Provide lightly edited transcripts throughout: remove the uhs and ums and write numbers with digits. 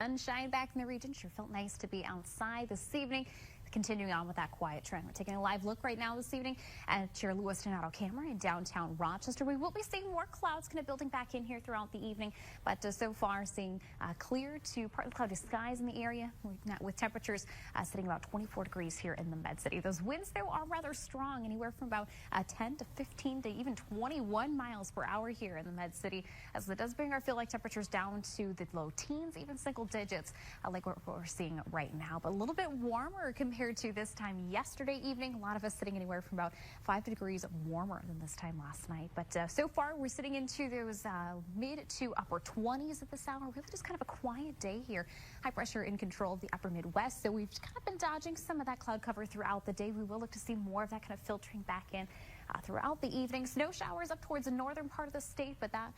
Sunshine back in the region. Sure felt nice to be outside this evening. Continuing on with that quiet trend, we're taking a live look right now this evening at your Lewis Donato camera in downtown Rochester. We will be seeing more clouds kind of building back in here throughout the evening, but so far seeing clear to partly cloudy skies in the area with temperatures sitting about 24 degrees here in the Med City. Those winds, though, are rather strong, anywhere from about 10 to 15 to even 21 miles per hour here in the Med City, as it does bring our feel like temperatures down to the low teens, even single digits, like what we're seeing right now, but a little bit warmer compared to this time yesterday evening. A lot of us sitting anywhere from about 5 degrees warmer than this time last night. But so far, we're sitting into those mid to upper 20s at this hour. Really just kind of a quiet day here. High pressure in control of the upper Midwest. So we've kind of been dodging some of that cloud cover throughout the day. We will look to see more of that kind of filtering back in throughout the evening. Snow showers up towards the northern part of the state, but that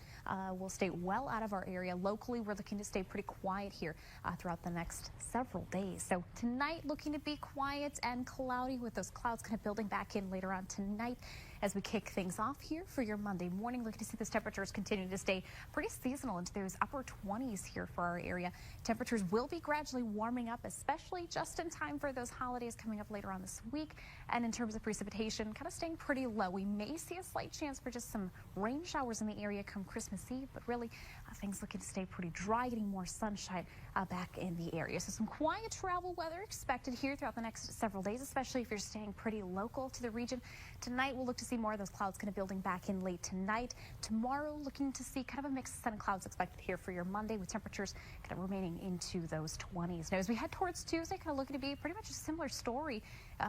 will stay well out of our area. Locally, we're looking to stay pretty quiet here throughout the next several days. So tonight, looking to be quiet and cloudy with those clouds kind of building back in later on tonight as we kick things off here for your Monday morning. Looking to see those temperatures continue to stay pretty seasonal into those upper 20s here for our area. Temperatures will be gradually warming up, especially just in time for those holidays coming up later on this week. And in terms of precipitation, kind of staying pretty low. We may see a slight chance for just some rain showers in the area come Christmas Eve, but really things looking to stay pretty dry, getting more sunshine back in the area. So some quiet travel weather expected here throughout the next several days, especially if you're staying pretty local to the region. Tonight, we'll look to see more of those clouds kind of building back in late tonight. Tomorrow, looking to see kind of a mix of sun and clouds expected here for your Monday, with temperatures kind of remaining into those 20s. Now, as we head towards Tuesday, kind of looking to be pretty much a similar story,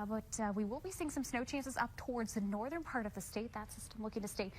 but we will be seeing some snow chances up towards the northern part of the state. That system looking to stay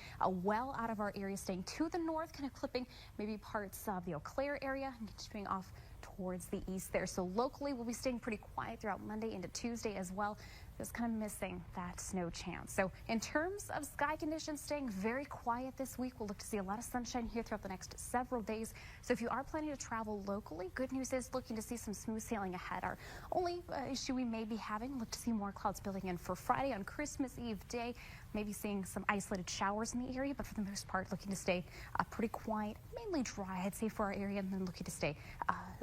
well out of our area, staying to the north, kind of clipping maybe parts of the Eau Claire area and continuing off towards the east there. So locally, we'll be staying pretty quiet throughout Monday into Tuesday as well. Just kind of missing that snow chance. So in terms of sky conditions, staying very quiet this week. We'll look to see a lot of sunshine here throughout the next several days. So if you are planning to travel locally, good news is looking to see some smooth sailing ahead. Our only issue we may be having, look to see more clouds building in for Friday on Christmas Eve day. Maybe seeing some isolated showers in the area, but for the most part, looking to stay pretty quiet, mainly dry, I'd say, for our area, and then looking to stay,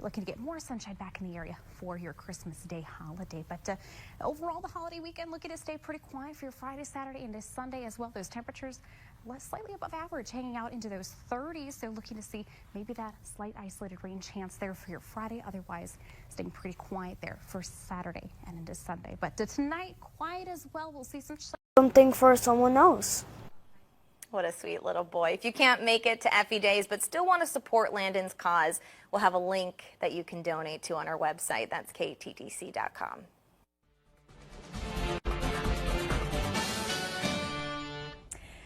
looking to get more sunshine back in the area for your Christmas Day holiday. But overall, the holiday weekend looking to stay pretty quiet for your Friday, Saturday, into Sunday as well. Those temperatures slightly above average, hanging out into those 30s. So looking to see maybe that slight isolated rain chance there for your Friday. Otherwise, staying pretty quiet there for Saturday and into Sunday. But tonight, quiet as well. We'll see something for someone else. What a sweet little boy. If you can't make it to Effie Days but still want to support Landon's cause, we'll have a link that you can donate to on our website. That's kttc.com.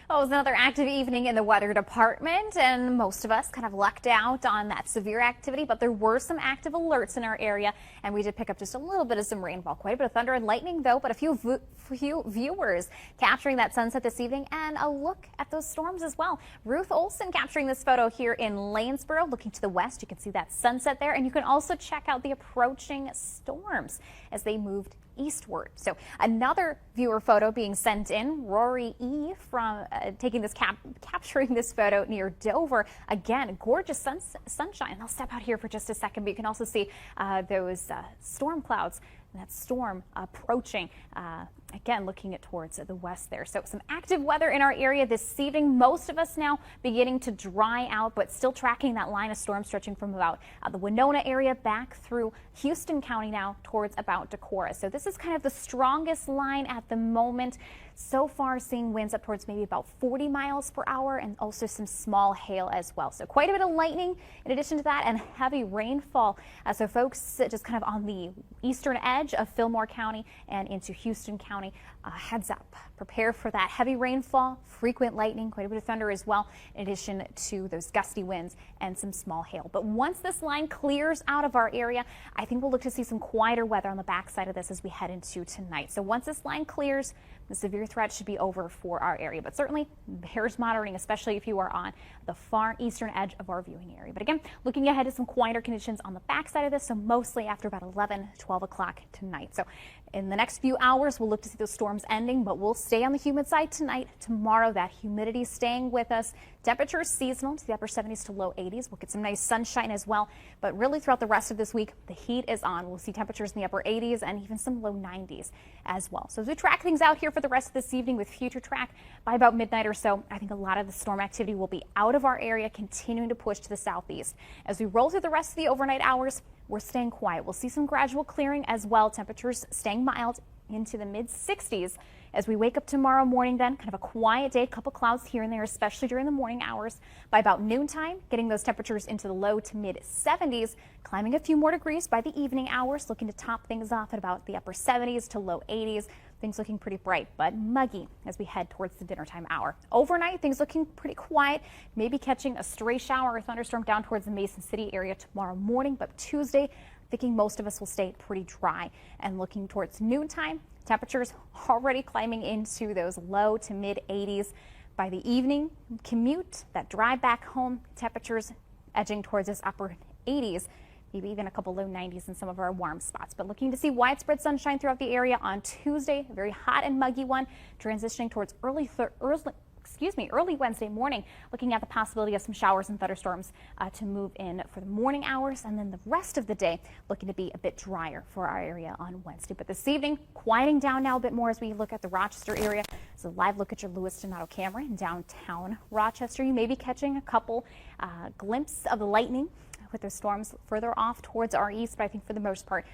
Well, it was another active evening in the weather department, and most of us kind of lucked out on that severe activity, but there were some active alerts in our area, and we did pick up just a little bit of some rainfall. Quite a bit of thunder and lightning, though, but a few viewers capturing that sunset this evening, and a look at those storms as well. Ruth Olson capturing this photo here in Lanesboro, looking to the west. You can see that sunset there, and you can also check out the approaching storms as they moved eastward. So another viewer photo being sent in, Rory E. from taking this capturing this photo near Dover. Again, gorgeous sunshine. I'll step out here for just a second, but you can also see those storm clouds. That storm approaching, again, looking it towards the west there. So some active weather in our area this evening. Most of us now beginning to dry out, but still tracking that line of storm stretching from about the Winona area back through Houston County now towards about Decorah. So this is kind of the strongest line at the moment. So far, seeing winds up towards maybe about 40 miles per hour, and also some small hail as well. So quite a bit of lightning in addition to that, and heavy rainfall. So folks just kind of on the eastern edge of Fillmore County and into Houston County, heads up. Prepare for that heavy rainfall, frequent lightning, quite a bit of thunder as well, in addition to those gusty winds and some small hail. But once this line clears out of our area, I think we'll look to see some quieter weather on the backside of this as we head into tonight. So once this line clears, the severe threat should be over for our area, but certainly bears monitoring, especially if you are on the far eastern edge of our viewing area. But again, looking ahead to some quieter conditions on the backside of this, so mostly after about 11, 12 o'clock tonight. So In the next few hours, we'll look to see those storms ending, but we'll stay on the humid side tonight. Tomorrow, that humidity staying with us. Temperatures seasonal to the upper 70s to low 80s. We'll get some nice sunshine as well, but really throughout the rest of this week, the heat is on. We'll see temperatures in the upper 80s and even some low 90s as well. So as we track things out here for the rest of this evening with Future Track, by about midnight or so, I think a lot of the storm activity will be out of our area, continuing to push to the southeast. As we roll through the rest of the overnight hours, we're staying quiet. We'll see some gradual clearing as well. Temperatures staying mild into the mid 60s. As we wake up tomorrow morning, then kind of a quiet day, a couple clouds here and there, especially during the morning hours. By about noontime, getting those temperatures into the low to mid 70s, climbing a few more degrees by the evening hours, looking to top things off at about the upper 70s to low 80s. Things looking pretty bright, but muggy as we head towards the dinner time hour. Overnight, things looking pretty quiet, maybe catching a stray shower or thunderstorm down towards the Mason City area tomorrow morning, but Tuesday, thinking most of us will stay pretty dry. And looking towards noontime, temperatures already climbing into those low to mid 80s. By the evening commute, that drive back home, temperatures edging towards this upper 80s. Maybe even a couple low 90s in some of our warm spots. But looking to see widespread sunshine throughout the area on Tuesday, a very hot and muggy one, transitioning towards early Wednesday morning, looking at the possibility of some showers and thunderstorms to move in for the morning hours, and then the rest of the day looking to be a bit drier for our area on Wednesday. But this evening, quieting down now a bit more as we look at the Rochester area. So live look at your Lewiston auto camera in downtown Rochester. You may be catching a couple glimpses of the lightning with those storms further off towards our east, but I think for the most part,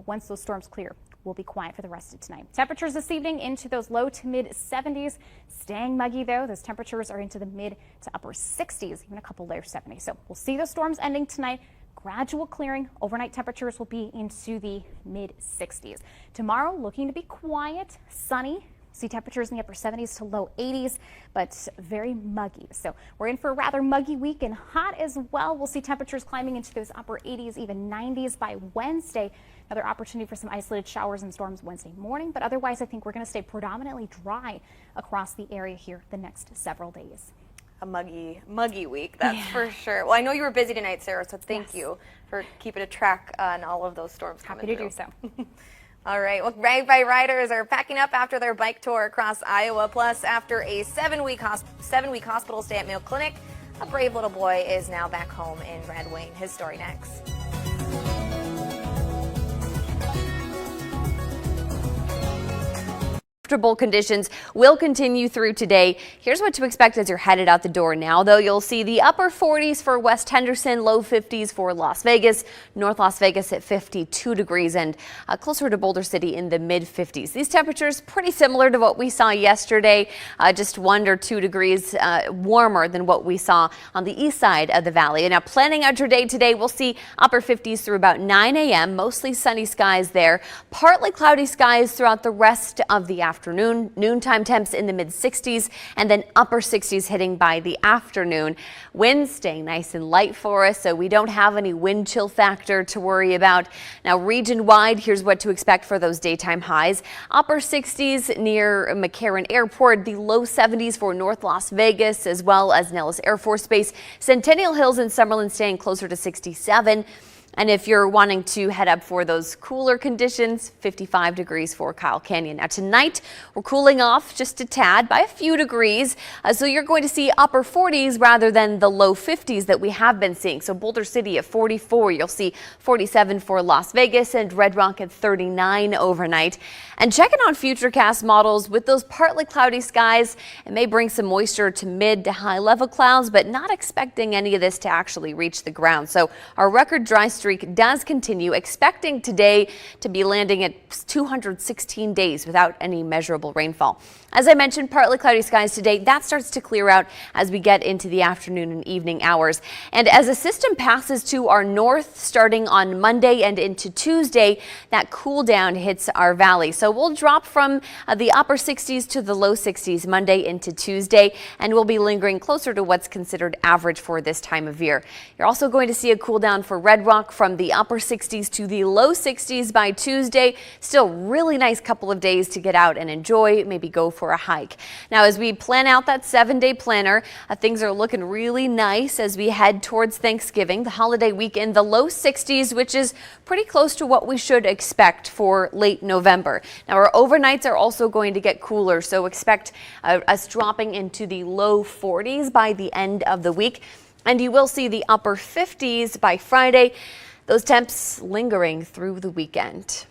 once those storms clear, we'll be quiet for the rest of tonight. Temperatures this evening into those low to mid 70s, staying muggy though. Those temperatures are into the mid to upper 60s, even a couple low 70s. So we'll see those storms ending tonight. Gradual clearing. Overnight temperatures will be into the mid 60s. Tomorrow, looking to be quiet, sunny. See temperatures in the upper 70s to low 80s, but very muggy. So we're in for a rather muggy week and hot as well. We'll see temperatures climbing into those upper 80s, even 90s by Wednesday. Another opportunity for some isolated showers and storms Wednesday morning, but otherwise I think we're going to stay predominantly dry across the area here the next several days. A muggy week, that's for sure. Well, I know you were busy tonight, Sarah, so thank you for keeping a track on all of those storms coming through. Happy to do so. All right, well, Rag Bike riders are packing up after their bike tour across Iowa. Plus, after a seven-week hospital stay at Mayo Clinic, a brave little boy is now back home in Red Wing. His story next. Comfortable conditions will continue through today. Here's what to expect as you're headed out the door now, though. You'll see the upper 40s for West Henderson, low 50s for Las Vegas, North Las Vegas at 52 degrees, and closer to Boulder City in the mid 50s. These temperatures pretty similar to what we saw yesterday, just 1 or 2 degrees warmer than what we saw on the east side of the valley. And now planning out your day today, we'll see upper 50s through about 9 a.m. Mostly sunny skies there, partly cloudy skies throughout the rest of the afternoon. Noontime temps in the mid 60s and then upper 60s hitting by the afternoon. Winds staying nice and light for us, so we don't have any wind chill factor to worry about. Now region wide, here's what to expect for those daytime highs. Upper 60s near McCarran Airport, the low 70s for North Las Vegas as well as Nellis Air Force Base. Centennial Hills and Summerlin staying closer to 67. And if you're wanting to head up for those cooler conditions, 55 degrees for Kyle Canyon. Now tonight, we're cooling off just a tad by a few degrees. So you're going to see upper 40s rather than the low 50s that we have been seeing. So Boulder City at 44, you'll see 47 for Las Vegas and Red Rock at 39 overnight. And checking on Futurecast models with those partly cloudy skies, it may bring some moisture to mid to high level clouds, but not expecting any of this to actually reach the ground. So our record dry streak does continue, expecting today to be landing at 216 days without any measurable rainfall. As I mentioned, partly cloudy skies today. That starts to clear out as we get into the afternoon and evening hours. And as a system passes to our north starting on Monday and into Tuesday, that cool down hits our valley. So we'll drop from the upper 60s to the low 60s Monday into Tuesday, and we'll be lingering closer to what's considered average for this time of year. You're also going to see a cool down for Red Rock from the upper 60s to the low 60s by Tuesday. Still really nice couple of days to get out and enjoy, maybe go for a hike. Now, as we plan out that 7-day planner, things are looking really nice as we head towards Thanksgiving, the holiday weekend, the low 60s, which is pretty close to what we should expect for late November. Now, our overnights are also going to get cooler, so expect us dropping into the low 40s by the end of the week. And you will see the upper 50s by Friday, those temps lingering through the weekend.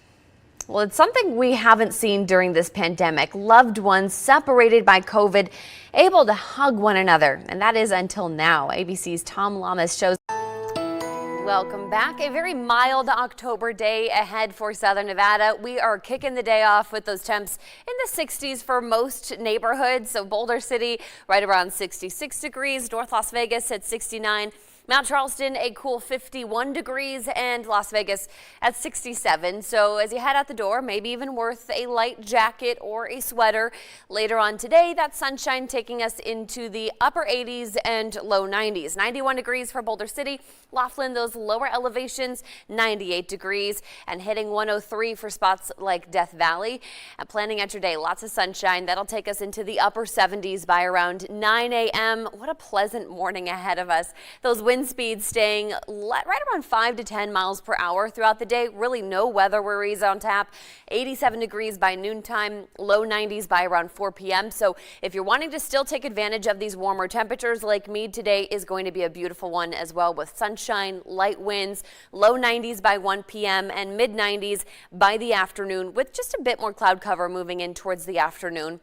Well, it's something we haven't seen during this pandemic. Loved ones separated by COVID, able to hug one another. And that is until now. ABC's Tom Lamas shows. Welcome back. A very mild October day ahead for Southern Nevada. We are kicking the day off with those temps in the 60s for most neighborhoods. So Boulder City right around 66 degrees, North Las Vegas at 69. Mount Charleston, a cool 51 degrees, and Las Vegas at 67. So as you head out the door, maybe even worth a light jacket or a sweater. Later on today, that sunshine taking us into the upper 80s and low 90s. 91 degrees for Boulder City. Laughlin, those lower elevations, 98 degrees, and hitting 103 for spots like Death Valley. And planning out your day, lots of sunshine. That'll take us into the upper 70s by around 9 a.m. What a pleasant morning ahead of us. Those wind speeds staying right around 5 to 10 miles per hour throughout the day. Really no weather worries on tap. 87 degrees by noontime, low 90s by around 4 p.m. So if you're wanting to still take advantage of these warmer temperatures, Lake Mead today is going to be a beautiful one as well, with sunshine, light winds, low 90s by 1 p.m. and mid 90s by the afternoon, with just a bit more cloud cover moving in towards the afternoon.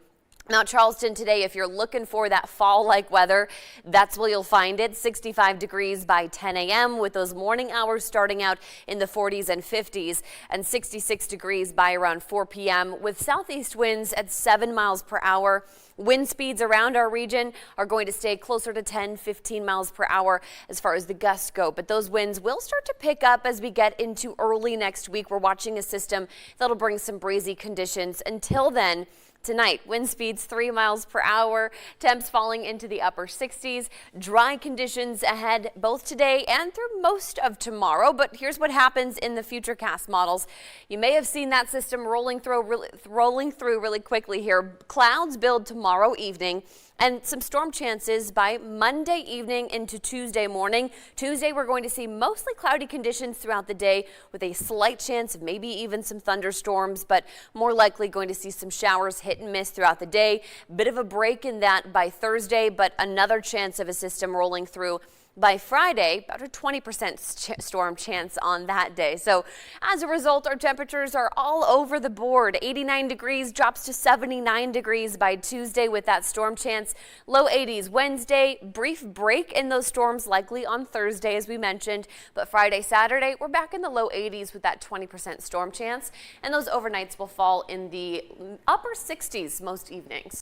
Mount Charleston today, if you're looking for that fall-like weather, that's where you'll find it. 65 degrees by 10 a.m. with those morning hours starting out in the 40s and 50s, and 66 degrees by around 4 p.m. with southeast winds at 7 miles per hour. Wind speeds around our region are going to stay closer to 10-15 miles per hour as far as the gusts go, but those winds will start to pick up as we get into early next week. We're watching a system that'll bring some breezy conditions. Until then, tonight, wind speeds 3 miles per hour, temps falling into the upper 60s, dry conditions ahead both today and through most of tomorrow. But here's what happens in the Futurecast models. You may have seen that system rolling through really quickly here. Clouds build tomorrow evening, and some storm chances by Monday evening into Tuesday morning. Tuesday, we're going to see mostly cloudy conditions throughout the day with a slight chance of maybe even some thunderstorms, but more likely going to see some showers hit and miss throughout the day. Bit of a break in that by Thursday, but another chance of a system rolling through by Friday, about a 20% storm chance on that day. So as a result, our temperatures are all over the board. 89 degrees drops to 79 degrees by Tuesday with that storm chance. Low 80s Wednesday, brief break in those storms likely on Thursday, as we mentioned. But Friday, Saturday, we're back in the low 80s with that 20% storm chance. And those overnights will fall in the upper 60s most evenings.